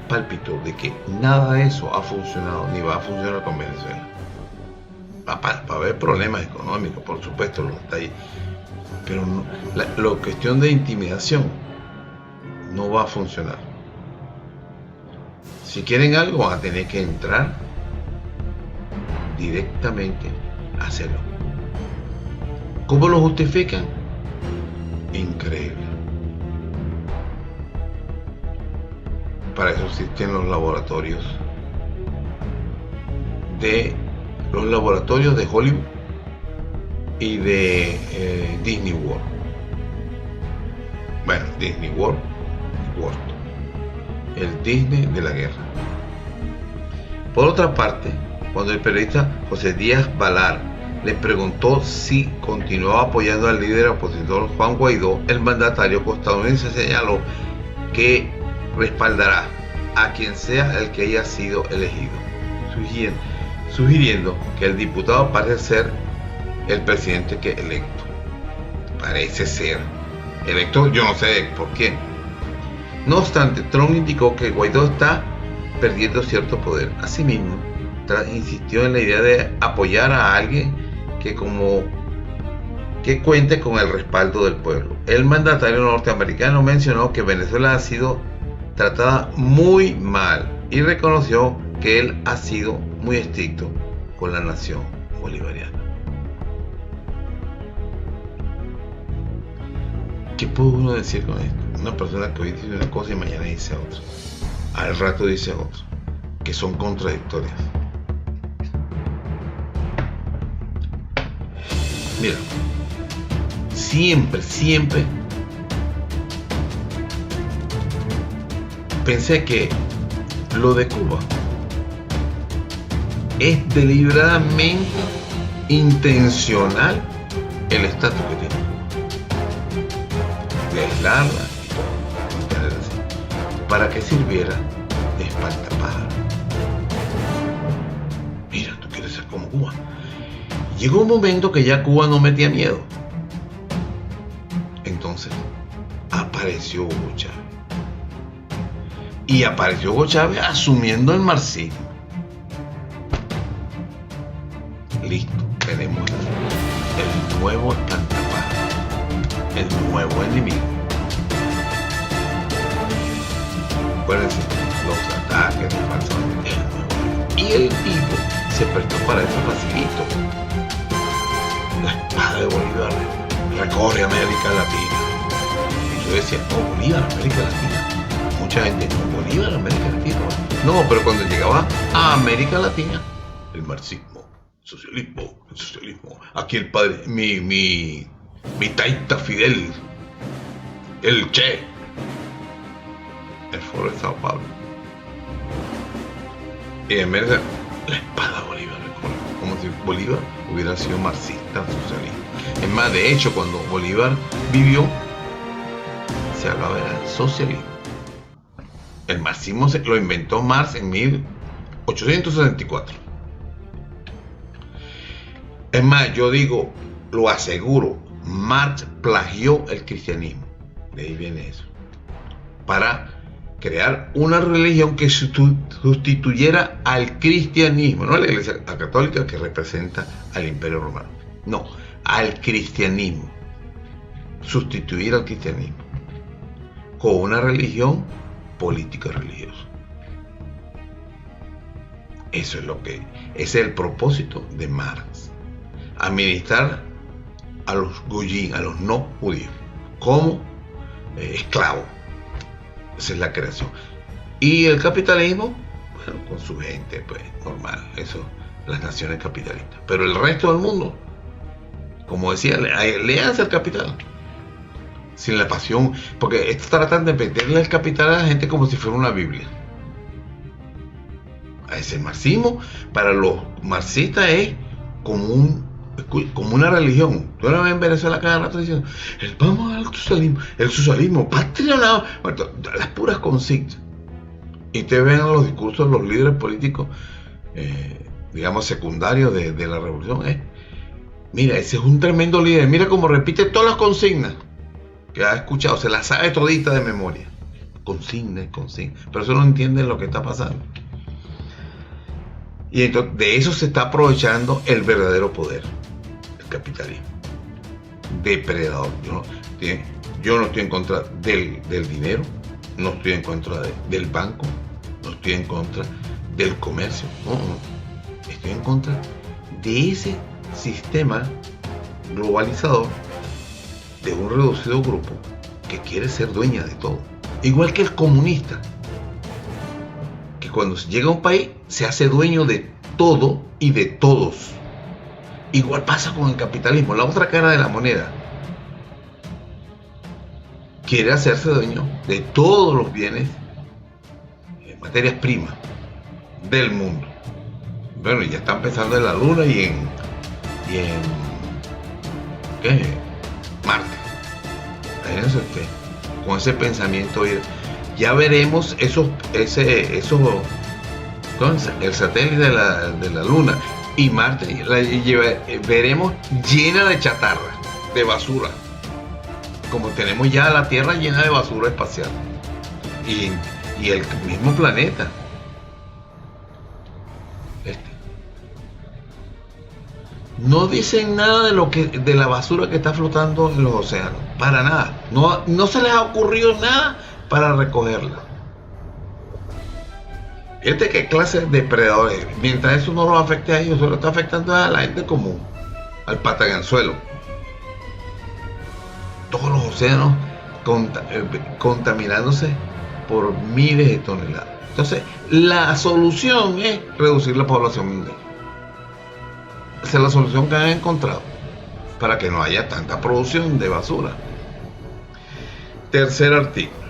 Speaker 1: pálpito de que nada de eso ha funcionado ni va a funcionar con Venezuela. Va a haber problemas económicos, por supuesto, lo está ahí. Pero no, la cuestión de intimidación no va a funcionar. Si quieren algo, van a tener que entrar directamente a hacerlo. ¿Cómo lo justifican? Increíble. Para eso existen los laboratorios de Hollywood y de Disney World. Bueno, Disney World, el Disney de la guerra. Por otra parte, cuando el periodista José Díaz Balar le preguntó si continuaba apoyando al líder opositor Juan Guaidó, el mandatario estadounidense señaló que respaldará a quien sea el que haya sido elegido, sugiriendo que el diputado parece ser el presidente que electo. Parece ser electo, yo no sé por quién. No obstante, Trump indicó que Guaidó está perdiendo cierto poder. Asimismo, insistió en la idea de apoyar a alguien que cuente con el respaldo del pueblo. El mandatario norteamericano mencionó que Venezuela ha sido tratada muy mal y reconoció que él ha sido muy estricto con la nación bolivariana. ¿Qué puede uno decir con esto? Una persona que hoy dice una cosa y mañana dice otra, al rato dice otra, que son contradictorias. Mira, siempre pensé que lo de Cuba es deliberadamente intencional el estatus que tiene, de aislarla y tenerla así, para que sirviera de espantapájaros. Mira, tú quieres ser como Cuba. Llegó un momento que ya Cuba no metía miedo. Entonces apareció Hugo Chávez. Y apareció Hugo Chávez asumiendo el marxismo. Listo, tenemos el nuevo espantapájaros, el nuevo enemigo. Acuérdense, los ataques de falsos enemigos. Y el tipo se prestó para eso facilito. La espada de Bolívar recorre América Latina. Y yo decía, no, Bolívar, América Latina. Mucha gente, no, Bolívar, América Latina. No, pero cuando llegaba a América Latina, el marxismo, el socialismo. Aquí el padre, mi taita Fidel, el Che, el Foro de Sao Paulo. Y en América, la espada de Bolívar, como si Bolívar hubiera sido marxista, socialista. Es más, de hecho, cuando Bolívar vivió, se hablaba del socialismo. El marxismo lo inventó Marx en 1864. Es más, yo digo, lo aseguro, Marx plagió el cristianismo. De ahí viene eso. Para crear una religión que sustituyera al cristianismo, no a la Iglesia católica que representa al Imperio Romano, no, al cristianismo, sustituir al cristianismo con una religión política religiosa. Eso es ese es el propósito de Marx, administrar a los goyín, a los no judíos, como esclavos. Esa es la creación. Y el capitalismo, bueno, con su gente, pues normal, eso, las naciones capitalistas. Pero el resto del mundo, como decía, léanse el capital. Sin la pasión, porque estos tratan de meterle el capital a la gente como si fuera una Biblia. A ese marxismo, para los marxistas es como una religión. Tú no ves en Venezuela cada rato diciendo, vamos al socialismo, el socialismo, patria, las puras consignas. Y te ven a los discursos de los líderes políticos, digamos, secundarios de la revolución. Mira, ese es un tremendo líder, mira cómo repite todas las consignas que ha escuchado, se las sabe todita de memoria. Consigna, pero eso no entienden lo que está pasando. Y entonces de eso se está aprovechando el verdadero poder, el capitalismo. Depredador. Yo no estoy en contra del dinero, no estoy en contra del banco, no estoy en contra del comercio, no. Estoy en contra de ese sistema globalizador de un reducido grupo que quiere ser dueña de todo. Igual que el comunista, que cuando llega a un país se hace dueño de todo y de todos. Igual pasa con el capitalismo, la otra cara de la moneda. Quiere hacerse dueño de todos los bienes, materias primas del mundo. Bueno, ya está empezando en la Luna y en Marte. Imagínense usted, con ese pensamiento, ya veremos el satélite de la Luna y Marte veremos llena de chatarra, de basura, como tenemos ya la Tierra llena de basura espacial y el mismo planeta. No dicen nada de la basura que está flotando en los océanos, para nada. No se les ha ocurrido nada para recogerla. Fíjate qué clase de depredadores. Mientras eso no los afecte a ellos, solo está afectando a la gente común, al pataganzuelo. Todos los océanos contaminándose por miles de toneladas. Entonces, la solución es reducir la población mundial. Esa es la solución que han encontrado. para que no haya tanta producción de basura. Tercer artículo.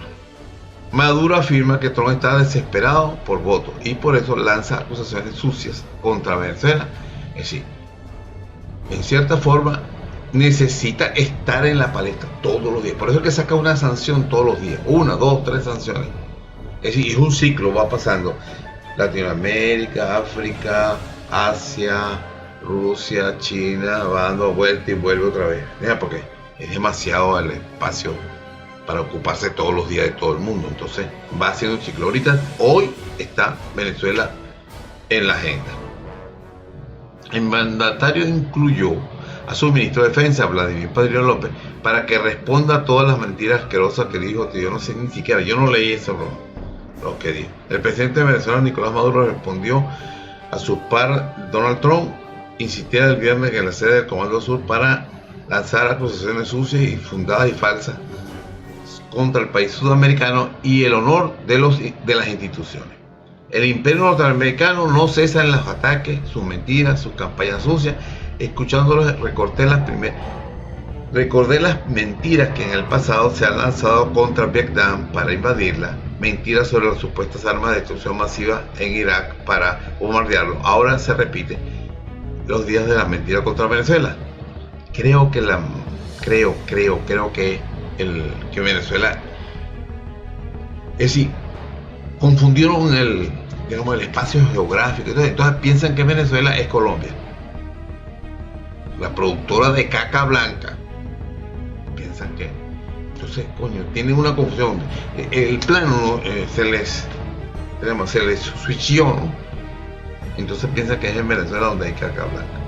Speaker 1: Maduro afirma que Trump está desesperado por votos y por eso lanza acusaciones sucias contra Venezuela. Es decir, en cierta forma necesita estar en la palestra todos los días. Por eso es que saca una sanción todos los días. 1, 2, 3 sanciones. Es decir, es un ciclo, va pasando. Latinoamérica, África, Asia, Rusia, China, va dando vuelta y vuelve otra vez. Mira, porque es demasiado el espacio para ocuparse todos los días de todo el mundo. Entonces va haciendo un ciclo. Ahorita, hoy está Venezuela en la agenda. El mandatario incluyó a su ministro de Defensa, Vladimir Padrino López, para que responda a todas las mentiras asquerosas que dijo, que yo no sé ni siquiera, yo no leí eso, lo que dijo. El presidente de Venezuela, Nicolás Maduro, respondió a su par Donald Trump, insistiera el viernes en la sede del Comando Sur para lanzar acusaciones sucias y fundadas y falsas contra el país sudamericano y el honor de las instituciones. El imperio norteamericano no cesa en los ataques, sus mentiras, sus campañas sucias. Escuchándolos, recordé las mentiras que en el pasado se han lanzado contra Vietnam para invadirla, mentiras sobre las supuestas armas de destrucción masiva en Irak para bombardearlo. Ahora se repite los días de la mentira contra Venezuela. Creo que Venezuela, es decir, confundieron el espacio geográfico. Entonces piensan que Venezuela es Colombia, la productora de caca blanca. Piensan que, entonces, coño, tienen una confusión. El plano se les switchó, ¿no? Entonces piensan que es en Venezuela donde hay caca blanca.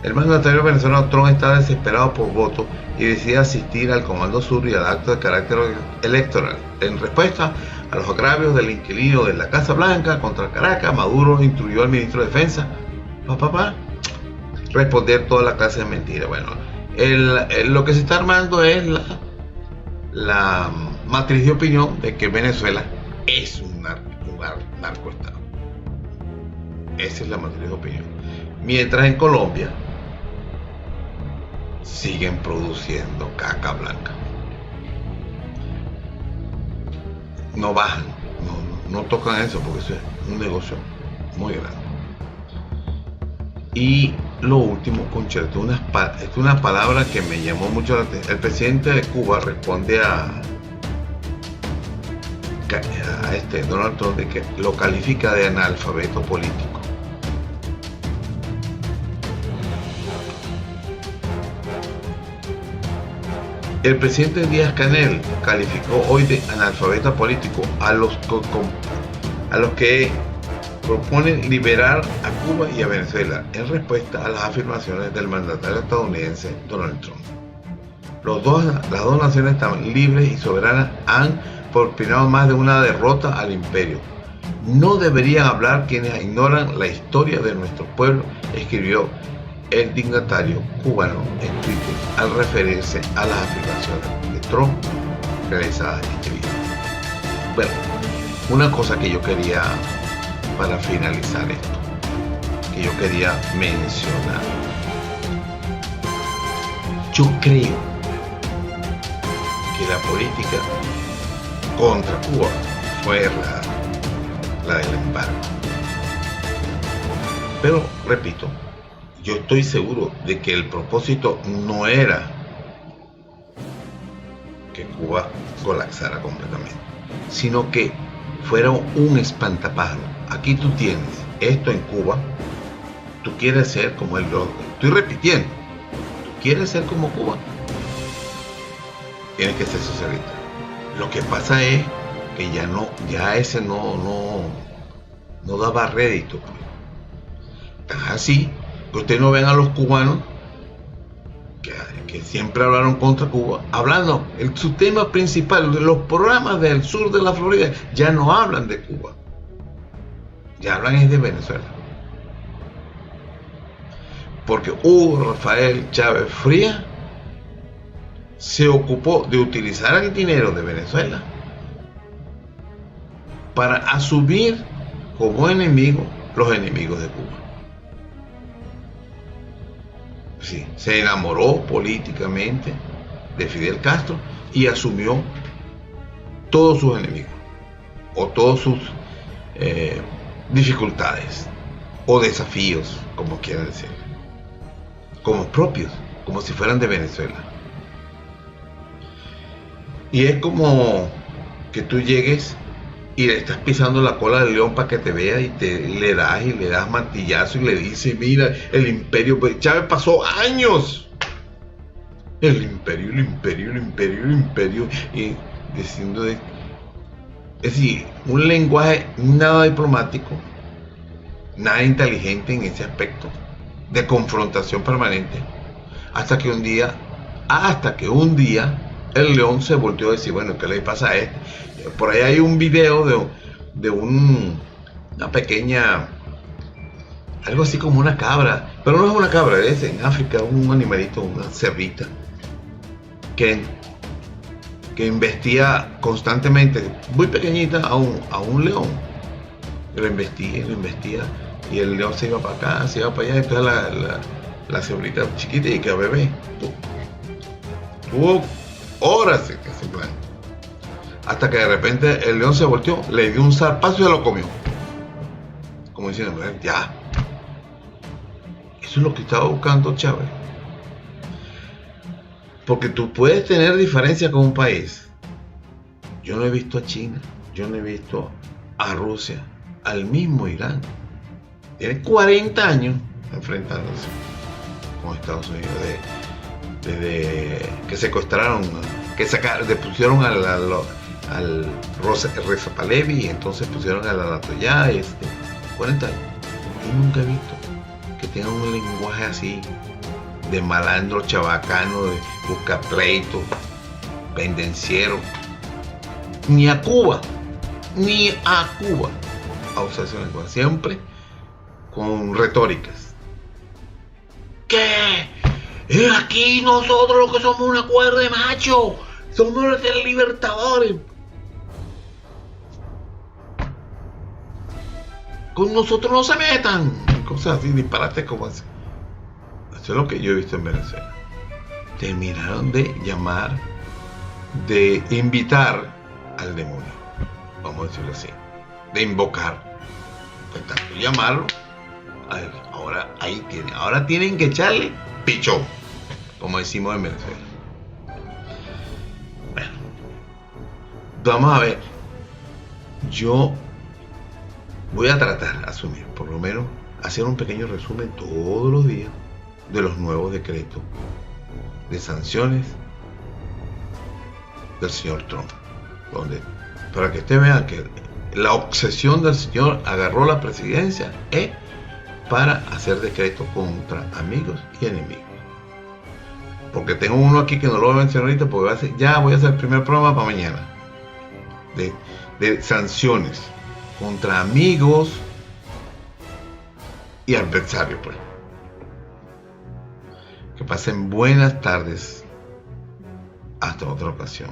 Speaker 1: El mandatario venezolano Trump está desesperado por votos y decide asistir al Comando Sur y al acto de carácter electoral. En respuesta a los agravios del inquilino de la Casa Blanca contra Caracas, Maduro instruyó al ministro de Defensa responder toda la clase de mentiras. Bueno, lo que se está armando es la matriz de opinión de que Venezuela es un narcoestado. Esa es la matriz de opinión. Mientras en Colombia siguen produciendo caca blanca. No bajan, no tocan eso porque eso es un negocio muy grande. Y lo último, concierto, es una palabra que me llamó mucho la atención. El presidente de Cuba responde a Donald Trump, de que lo califica de analfabeto político. El presidente Díaz-Canel calificó hoy de analfabeta político a los que proponen liberar a Cuba y a Venezuela en respuesta a las afirmaciones del mandatario estadounidense Donald Trump. Las dos naciones tan libres y soberanas han propinado más de una derrota al imperio. No deberían hablar quienes ignoran la historia de nuestro pueblo, escribió el dignatario cubano en Twitter al referirse a las afirmaciones de Trump realizadas este video. Bueno, una cosa que yo quería, para finalizar esto, que yo quería mencionar. Yo creo que la política contra Cuba fue la del embargo. Pero, repito, yo estoy seguro de que el propósito no era que Cuba colapsara completamente, sino que fuera un espantapájaro. Aquí tú tienes esto en Cuba, tú quieres ser como el otro. Estoy repitiendo, tú quieres ser como Cuba, tienes que ser socialista. Lo que pasa es que ya ese no daba rédito. Tan así que ustedes no ven a los cubanos que siempre hablaron contra Cuba, hablando, su tema principal, los programas del sur de la Florida, ya no hablan de Cuba, ya hablan es de Venezuela. Porque Hugo Rafael Chávez Frías se ocupó de utilizar el dinero de Venezuela para asumir como enemigo los enemigos de Cuba. sí, se enamoró políticamente de Fidel Castro y asumió todos sus enemigos o todas sus dificultades o desafíos, como quieran decir, como propios, como si fueran de Venezuela. Y es como que tú llegues y le estás pisando la cola del león para que te vea y le das martillazo y le dices, mira, el imperio, Chávez pasó años, el imperio, y diciendo es decir, un lenguaje nada diplomático, nada inteligente en ese aspecto, de confrontación permanente, hasta que un día el león se volteó a decir, bueno, ¿qué le pasa a este? Por ahí hay un video de una pequeña, algo así como una cabra, pero no es una cabra, es en África un animalito, una cerdita, que embestía constantemente, muy pequeñita, a un león. Lo embestía, y el león se iba para acá, se iba para allá, y entonces la cerdita chiquita y que bebé. Tuvo horas en ese plan. Hasta que de repente el león se volteó, le dio un zarpazo y se lo comió. Como diciendo, ya. Eso es lo que estaba buscando Chávez. Porque tú puedes tener diferencias con un país. Yo no he visto a China, yo no he visto a Rusia, al mismo Irán. Tiene 40 años enfrentándose con Estados Unidos desde que secuestraron, que pusieron al Reza Pahlavi y entonces pusieron al Ayatollah, 40 años. Yo nunca he visto que tengan un lenguaje así de malandro chabacano, de buscapleito, pendenciero. Ni a Cuba a usar ese lenguaje, siempre con retóricas. ¿Qué? Aquí nosotros los que somos una cuerda de macho, somos los libertadores. Con nosotros no se metan. Cosas así, disparates como así. Eso es lo que yo he visto en Venezuela. Terminaron de llamar, de invitar al demonio, vamos a decirlo así, de invocar, pues tanto llamarlo, ahora tienen que echarle pichón, como decimos en Venezuela. Bueno, vamos a ver, yo voy a tratar, asumir, por lo menos, hacer un pequeño resumen todos los días de los nuevos decretos de sanciones del señor Trump, para que usted vea que la obsesión del señor agarró la presidencia es para hacer decretos contra amigos y enemigos. Porque tengo uno aquí que no lo voy a mencionar ahorita, porque voy a hacer el primer programa para mañana de sanciones contra amigos y adversarios, pues. Que pasen buenas tardes. Hasta otra ocasión.